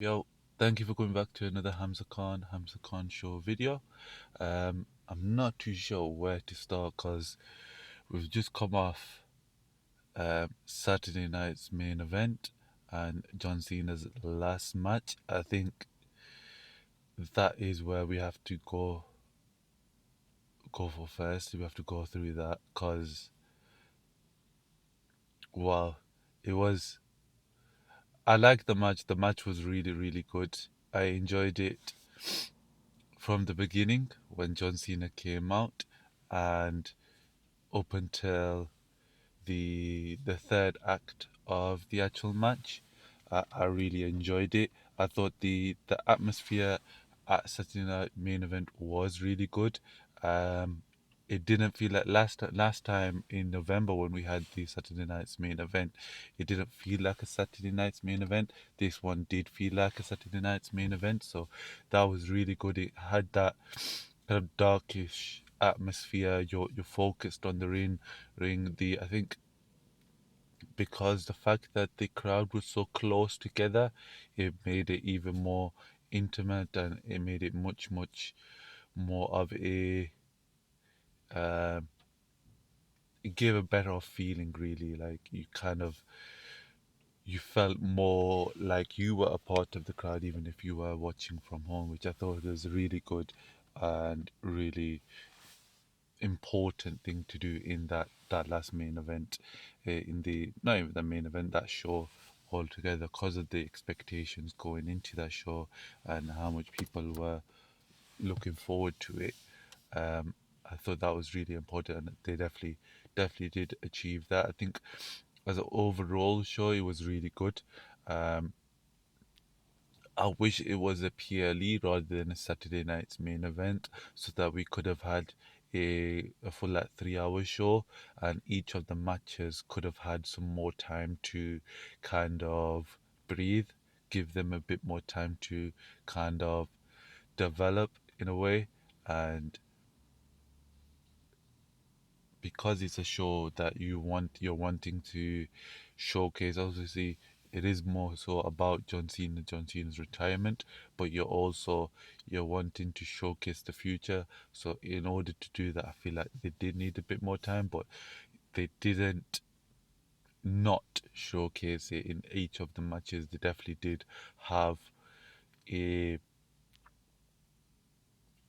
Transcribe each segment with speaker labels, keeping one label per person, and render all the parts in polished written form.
Speaker 1: Yo, thank you for coming back to another Hamza Khan show video. I'm not too sure where to start because we've just come off Saturday night's main event and John Cena's last match. I think that is where we have to go for first. We have to go through that because well, it was. I liked the match. The match was really good. I enjoyed it from the beginning when John Cena came out and up until the third act of the actual match. I really enjoyed it. I thought the atmosphere at Saturday Night Main Event was really good. Um, it didn't feel like last time in November when we had the Saturday Night's Main Event. It didn't feel like a Saturday Night's Main Event. This one did feel like a Saturday Night's Main Event, so that was really good. It had that kind of darkish atmosphere. You're focused on the ring. The I think because the fact that the crowd was so close together, it made it even more intimate and it made it much more of a um it gave a better feeling really. Like you felt more like you were a part of the crowd even if you were watching from home, which I thought was really good and really important thing to do in that last main event, in the not even the main event, that show altogether, because of the expectations going into that show and how much people were looking forward to it. um I thought that was really important and they definitely did achieve that. I think as an overall show it was really good. um I wish it was a PLE rather than a Saturday night's main event so that we could have had a full like 3 hour show and each of the matches could have had some more time to kind of breathe, give them a bit more time to kind of develop in a way. And because it's a show that you're wanting to showcase, obviously it is more so about John Cena's retirement, but you're wanting to showcase the future. So in order to do that I feel like they did need a bit more time, but they didn't not showcase it in each of the matches. They definitely did have a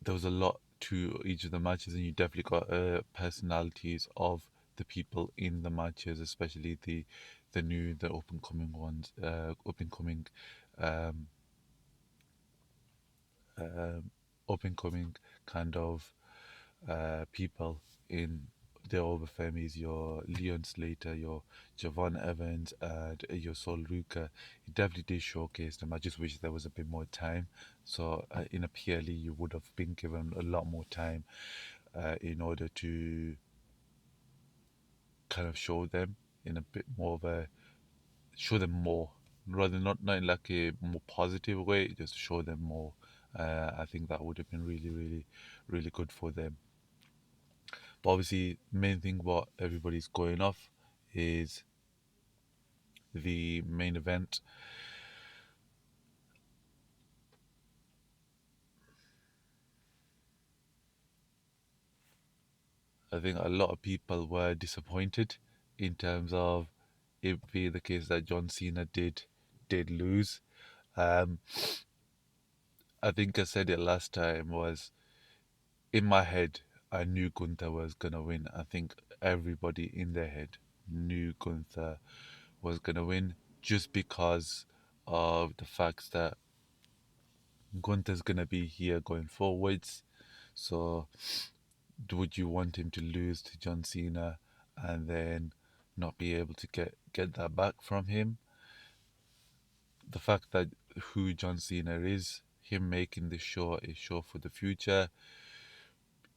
Speaker 1: there was a lot to each of the matches, and you definitely got personalities of the people in the matches, especially the up and coming ones, up and coming, um, um, up and coming kind of people in the Oberfemis, your Leon Slater, your Javon Evans, and your Sol Ruka. It definitely did showcase them. I just wish there was a bit more time. So in a PLE, you would have been given a lot more time in order to kind of show them in a bit more of a show them more rather than not in like a more positive way, just show them more. I think that would have been really good for them. But obviously, main thing what everybody's going off is the main event. I think a lot of people were disappointed in terms of it being the case that John Cena did lose. Um, I think I said it last time was in my head. I knew Gunther was gonna win. I think everybody in their head knew Gunther was gonna win just because of the fact that Gunther's gonna be here going forwards. So would you want him to lose to John Cena and then not be able to get that back from him? The fact that who John Cena is, him making this show a show for the future,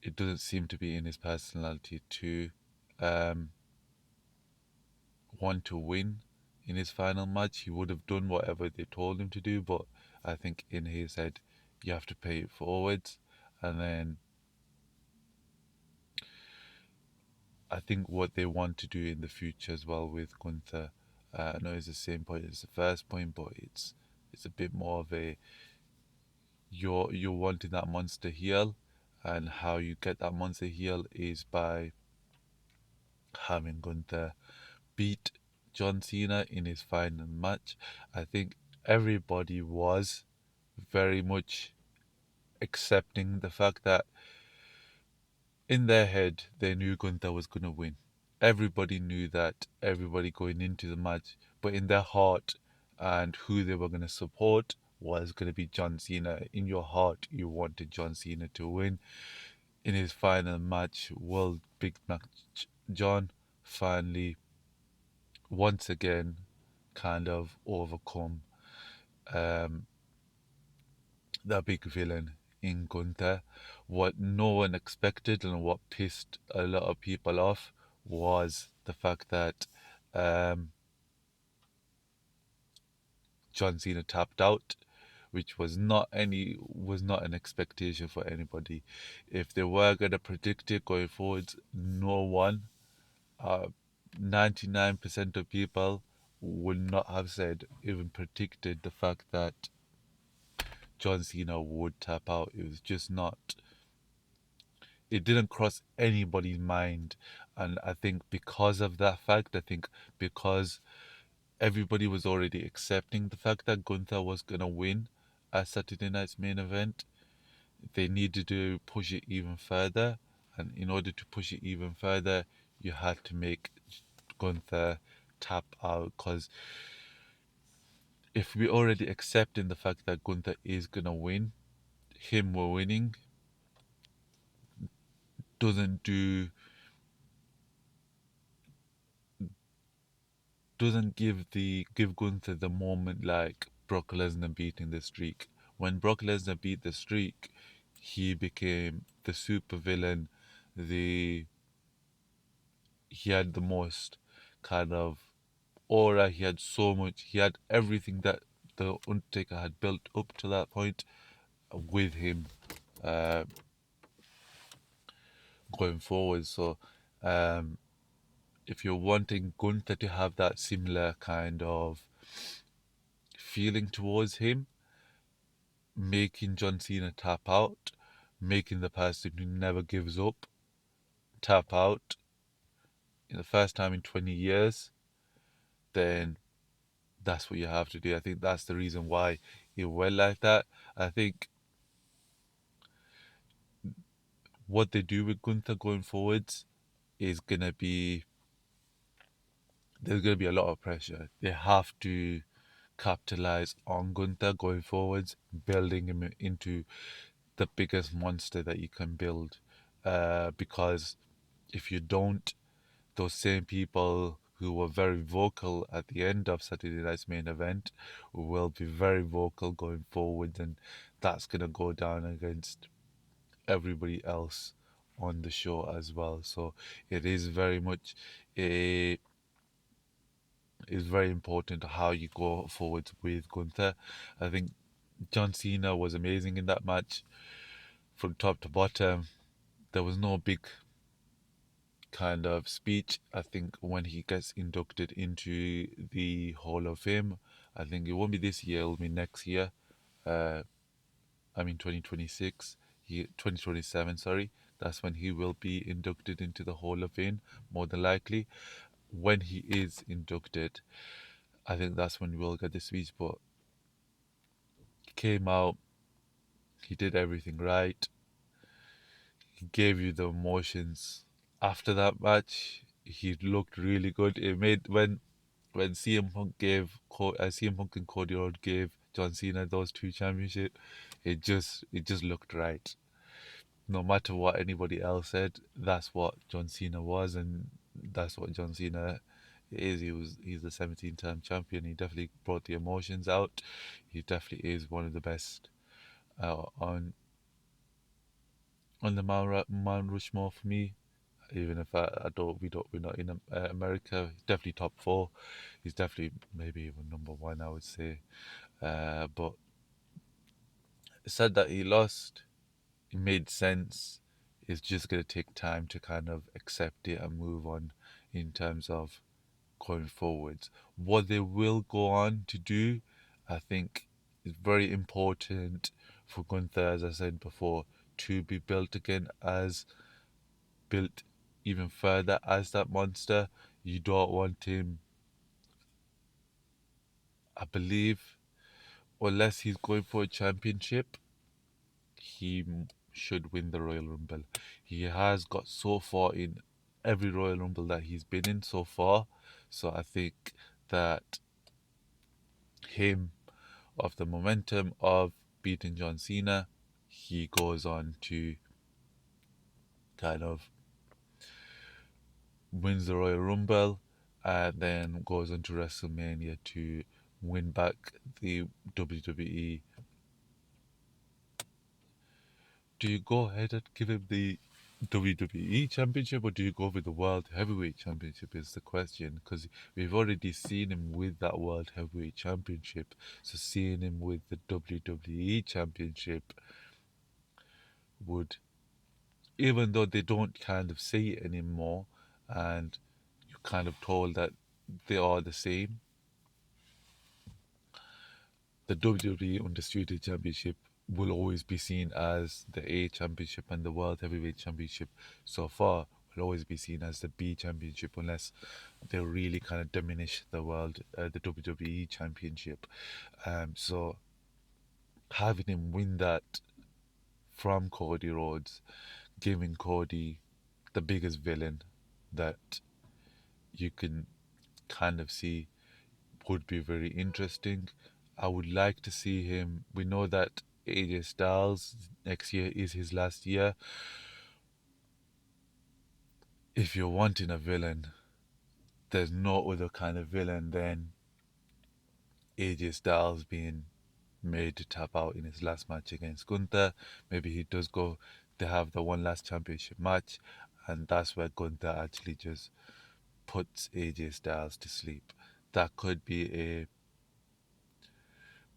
Speaker 1: it doesn't seem to be in his personality to um, want to win in his final match. He would have done whatever they told him to do, but I think in his head, you have to pay it forwards. And then I think what they want to do in the future as well with Gunther, I know it's the same point as the first point, but It's a bit more of a you're wanting that monster heel, and how you get that monster heel is by having Gunther beat John Cena in his final match. I think everybody was very much accepting the fact that in their head they knew Gunther was going to win. Everybody knew that, everybody going into the match, but in their heart and who they were going to support was going to be John Cena. In your heart, you wanted John Cena to win. In his final match, World Big Match, John finally, once again, kind of overcome um, the big villain in Gunther. What no one expected and what pissed a lot of people off was the fact that um, John Cena tapped out, which was not an expectation for anybody. If they were gonna predict it going forwards, no one, uh, 99% of people would not have said, even predicted the fact that John Cena would tap out. It was just not. It didn't cross anybody's mind, and I think because of that fact, I think because everybody was already accepting the fact that Gunther was gonna win at Saturday night's main event, they needed to push it even further, and in order to push it even further, you had to make Gunther tap out, because if we already accepting the fact that Gunther is gonna win, him winning doesn't do doesn't give Gunther the moment like Brock Lesnar beating the streak. When Brock Lesnar beat the streak, he became the super villain. The He had the most kind of aura. He had so much. He had everything that the Undertaker had built up to that point with him uh, going forward. So um, if you're wanting Gunther to have that similar kind of feeling towards him, making John Cena tap out, making the person who never gives up tap out in the first time in 20 years, then that's what you have to do. I think that's the reason why it went like that. I think what they do with Gunther going forwards is gonna be there's gonna be a lot of pressure. They have to capitalize on Gunther going forwards, building him into the biggest monster that you can build. Because if you don't, those same people who were very vocal at the end of Saturday night's main event will be very vocal going forward, and that's gonna go down against everybody else on the show as well. So it is very much a is very important how you go forward with Gunther. I think John Cena was amazing in that match from top to bottom. There was no big kind of speech. I think when he gets inducted into the Hall of Fame, I think it won't be this year, it'll be next year. Uh, 2026, 2027, sorry. That's when he will be inducted into the Hall of Fame, more than likely. When he is inducted, I think that's when we'll get the speech. But he came out, he did everything right, he gave you the emotions. After that match, he looked really good. It made when CM Punk and Cody Rhodes gave John Cena those two championships, it just looked right. No matter what anybody else said, that's what John Cena was, and that's what John Cena is. He's the 17-time champion. He definitely brought the emotions out. He definitely is one of the best on the Mount Rushmore for me. Even if I don't, we're not in America. He's definitely top four. He's definitely maybe even number one, I would say. But said that he lost. It made sense. It's just gonna take time to kind of accept it and move on in terms of going forwards. What they will go on to do, I think It's very important for Gunther, as I said before, to be built again as built even further as that monster. You don't want him, I believe, unless he's going for a championship, he should win the Royal Rumble. He has got so far in every Royal Rumble that he's been in so far. So I think that him, of the momentum of beating John Cena, he goes on to kind of wins the Royal Rumble and then goes on to WrestleMania to win back the WWE. Do you go ahead and give him the WWE Championship or do you go with the World Heavyweight Championship is the question, because we've already seen him with that World Heavyweight Championship, so seeing him with the WWE Championship would, even though they don't kind of say it anymore and you're kind of told that they are the same, the WWE Undisputed Championship will always be seen as the A Championship, and the World Heavyweight Championship so far will always be seen as the B Championship, unless they really kind of diminish the WWE Championship. So having him win that from Cody Rhodes, giving Cody the biggest villain that you can kind of see, would be very interesting. I would like to see him. We know that AJ Styles next year is his last year. If you're wanting a villain, there's no other kind of villain than AJ Styles being made to tap out in his last match against Gunther. Maybe he does go to have the one last championship match, and that's where Gunther actually just puts AJ Styles to sleep. That could be a,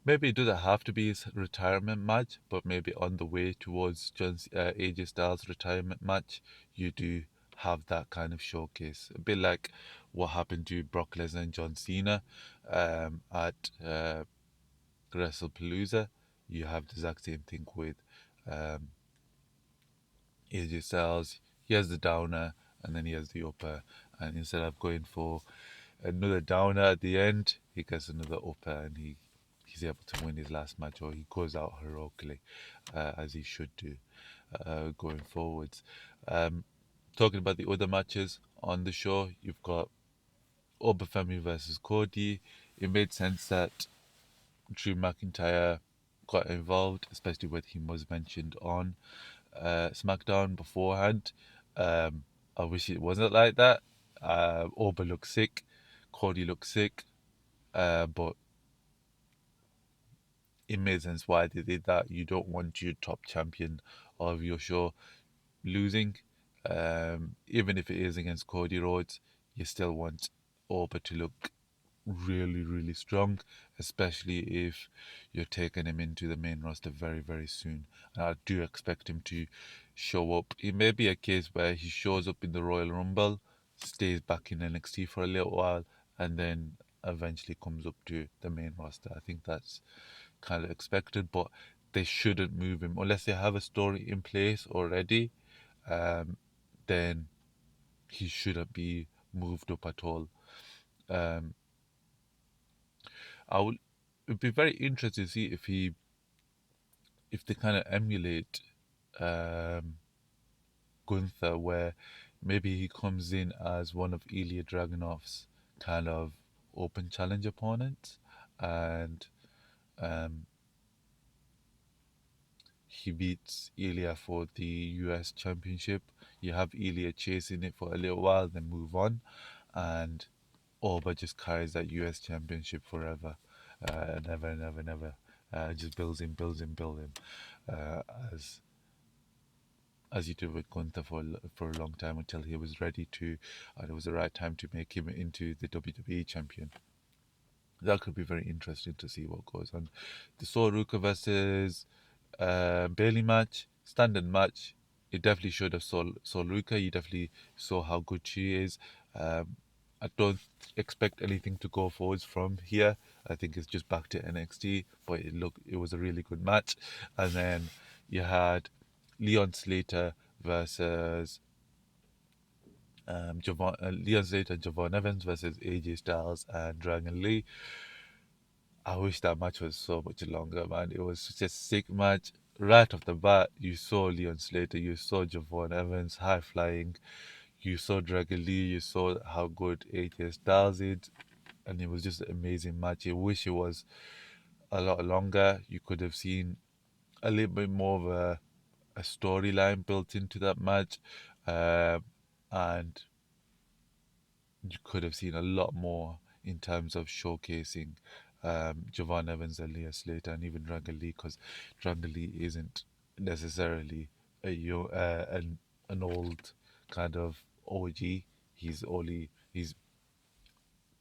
Speaker 1: maybe it doesn't have to be his retirement match, but maybe on the way towards AJ Styles' retirement match, you do have that kind of showcase. A bit like what happened to Brock Lesnar and John Cena at WrestlePalooza. You have the exact same thing with um, AJ Styles. He has the downer and then he has the upper. And instead of going for another downer at the end, he gets another upper and he's able to win his last match, or he goes out heroically, as he should do going forwards. Talking about the other matches on the show, you've got Obafemi versus Cody. It made sense that Drew McIntyre got involved, especially when he was mentioned on SmackDown beforehand. I wish it wasn't like that. Oba looked sick, Cody looked sick, but it made sense why they did that. You don't want your top champion of your show losing, even if it is against Cody Rhodes. You still want Oba to look really, really strong, especially if you're taking him into the main roster very, very soon. And I do expect him to show up. It may be a case where he shows up in the Royal Rumble, stays back in NXT for a little while, and then eventually comes up to the main roster. I think that's kind of expected, but they shouldn't move him unless they have a story in place already. Um, then he shouldn't be moved up at all. Um, I would it'd be very interesting to see if they kind of emulate um, Gunther, where maybe he comes in as one of Ilya Dragunov's kind of open challenge opponents, and um, he beats Ilya for the US Championship. You have Ilya chasing it for a little while, then move on, and Oba just carries that US Championship forever, never, never, never. Just builds him, builds him, builds him, uh, as as he did with Gunther for a long time until he was ready to, and it was the right time to make him into the WWE champion. That could be very interesting to see what goes on. The Soruka versus Bailey match, standard match. It definitely showed us Soruka. You definitely saw how good she is. I don't expect anything to go forwards from here. I think it's just back to NXT, but it was a really good match. And then you had Leon Slater versus Leon Slater and Javon Evans versus AJ Styles and Dragon Lee. I wish that match was so much longer, man. It was such a sick match. Right off the bat, you saw Leon Slater, you saw Javon Evans high flying, you saw Dragon Lee, you saw how good AJ Styles is, and it was just an amazing match. I wish it was a lot longer. You could have seen a little bit more of a storyline built into that match, um, and you could have seen a lot more in terms of showcasing Javon Evans and Leah Slater and even Dragon Lee, because Dragon Lee isn't necessarily an old kind of OG. He's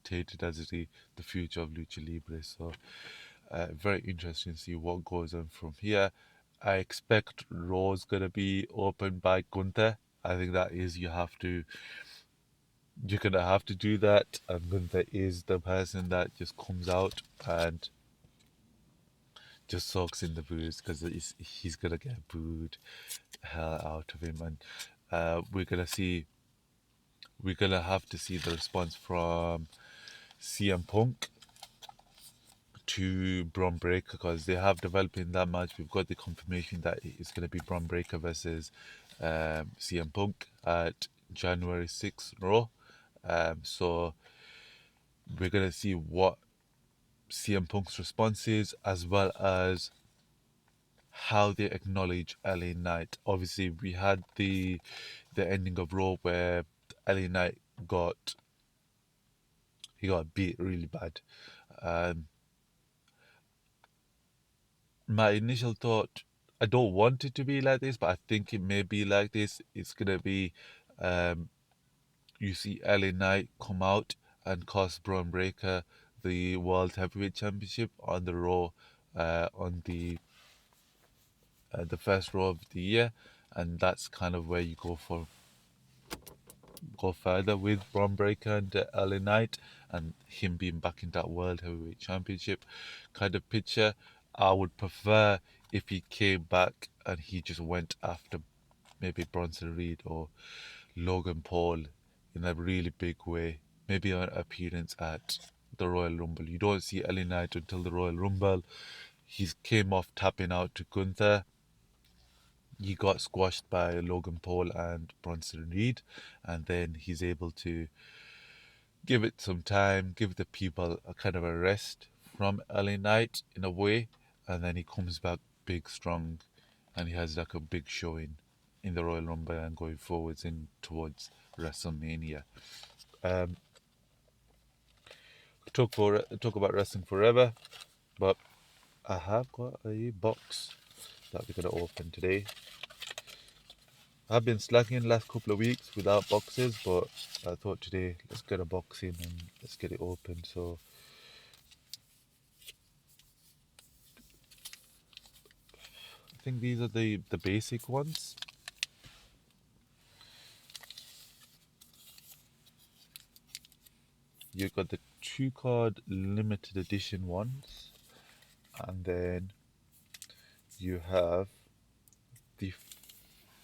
Speaker 1: stated as the future of Lucha Libre. So very interesting to see what goes on from here. I expect Raw's gonna be opened by Gunther. I think that is you're gonna have to do that, and Gunther is the person that just comes out and just soaks in the booze because he's gonna get booed hell out of him, and we're gonna have to see the response from CM Punk to Braun Breaker, because they have developed in that match. We've got the confirmation that it's going to be Braun Breaker versus CM Punk at January 6th Raw. So we're going to see what CM Punk's response is, as well as how they acknowledge LA Knight. Obviously, we had the ending of Raw where LA Knight got beat really bad. Um, my initial thought, I don't want it to be like this, but I think it may be like this. It's gonna be, um, you see LA Knight come out and cost Braun Breaker the World Heavyweight Championship on the Raw, on the first Raw of the year, and that's kind of where you go further with Braun Breaker and LA Knight and him being back in that World Heavyweight Championship kind of picture. I would prefer if he came back and he just went after maybe Bronson Reed or Logan Paul in a really big way. Maybe an appearance at the Royal Rumble. You don't see LA Knight until the Royal Rumble. He came off tapping out to Gunther. He got squashed by Logan Paul and Bronson Reed, and then he's able to give it some time, give the people a kind of a rest from LA Knight in a way, and then he comes back big, strong, and he has like a big showing in the Royal Rumble and going forwards in towards WrestleMania. Um, talk about wrestling forever, but I have got a box that we're gonna open today. I've been slacking the last couple of weeks without boxes, but I thought today let's get a box in and let's get it open. So I think these are the basic ones. You've got the 2 card limited edition ones, and then you have the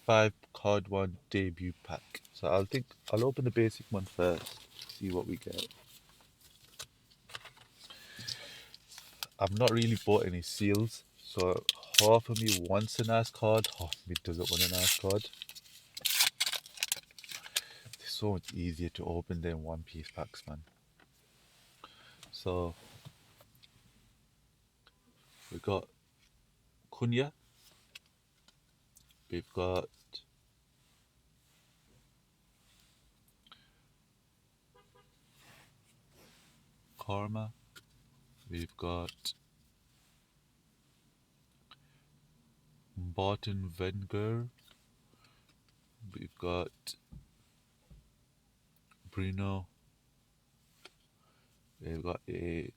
Speaker 1: 5 card one debut pack. So I'll open the basic one first, see what we get. I've not really bought any seals, so half of me wants a nice card, half of me doesn't want a nice card. It's so much easier to open than one piece packs, man. So we got Kunya, we've got Karma, we've got Barton Wenger, we've got Bruno, we've got a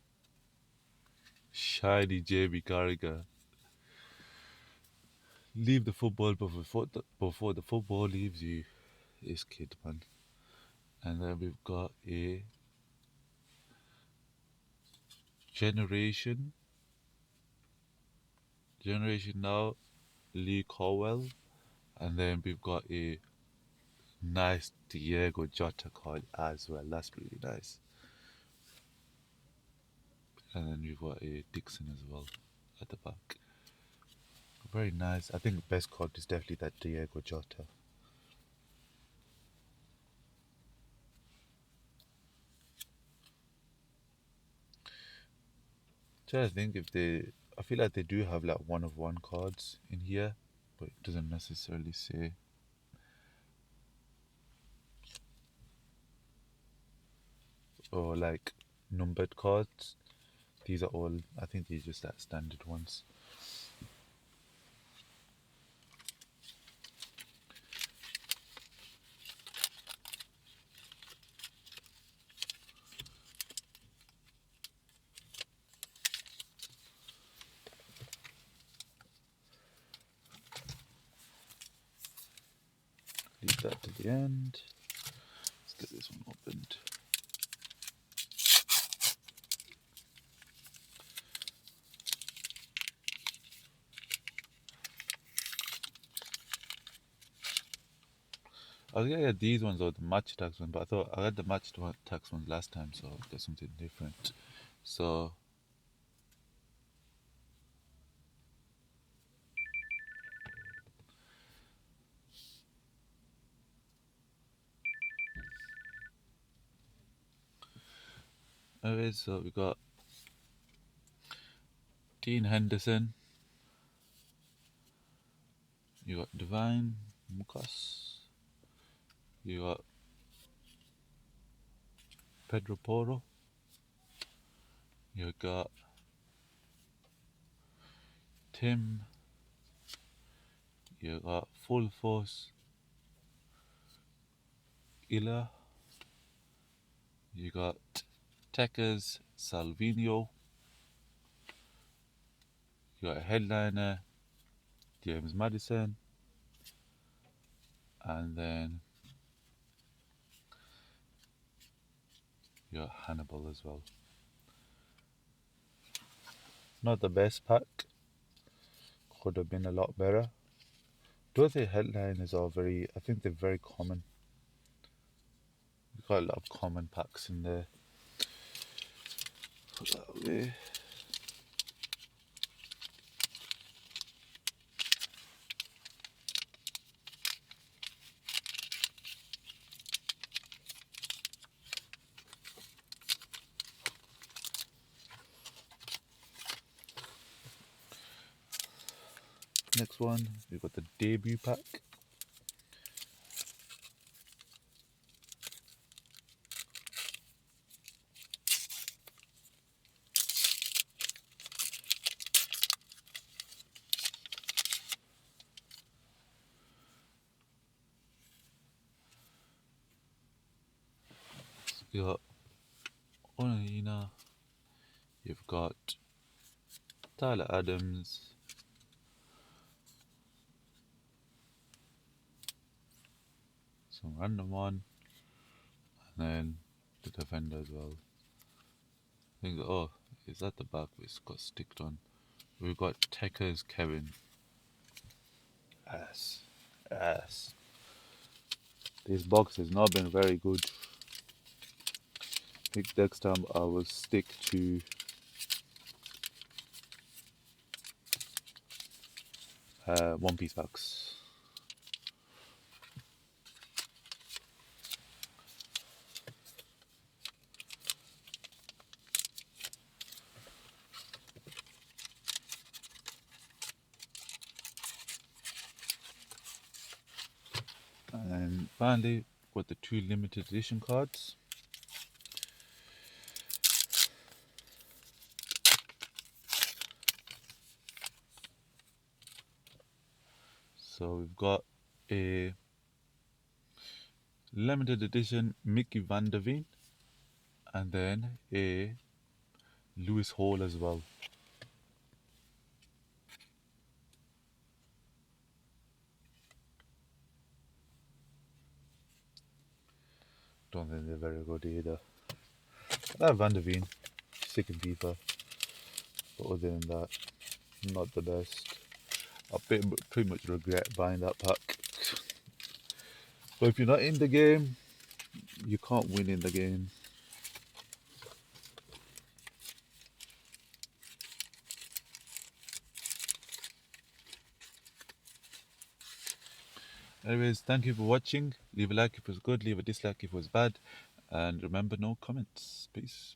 Speaker 1: shiny JB Carragher. Leave the football before the football leaves you. This kid, man. And then we've got a Generation, Generation Now, Lee Cowell, and then we've got a nice Diego Jota card as well. That's really nice. And then we've got a Dixon as well at the back. Very nice. I think the best card is definitely that Diego Jota. Trying to think if they. I feel like they do have like one of one cards in here, but it doesn't necessarily say. Or like numbered cards. These are all. I think these are just like standard ones. Leave that to the end. Let's get this one opened. I was gonna get these ones or the match tax one, but I thought I got the match tax ones last time, so I'll get something different. So anyway, so we got Dean Henderson, you got Divine Mukas, you got Pedro Porro, you got Tim, you got Full Force Ila, you got Tekers Salvino, you got a headliner James Madison, and then you got Hannibal as well. Not the best pack. Could have been a lot better. Those headliners are very. I think they're very common. We've got a lot of common packs in there. Put that away. Next one, we've got the debut pack. You've got Onana, you've got Tyler Adams, some random one, and then the defender as well. I think, oh, is that the back which got sticked on? We've got Tekers Kevin. Yes. This box has not been very good. I think next time I will stick to One Piece packs. And finally, got the two limited edition cards. So we've got a limited edition Mickey Van der Veen, and then a Lewis Hall as well. Don't think they're very good either. I like Van der Veen, sick in FIFA. But other than that, not the best. I pretty much regret buying that pack. But if you're not in the game, you can't win in the game. Anyways, thank you for watching. Leave a like if it was good, leave a dislike if it was bad. And remember, no comments. Peace.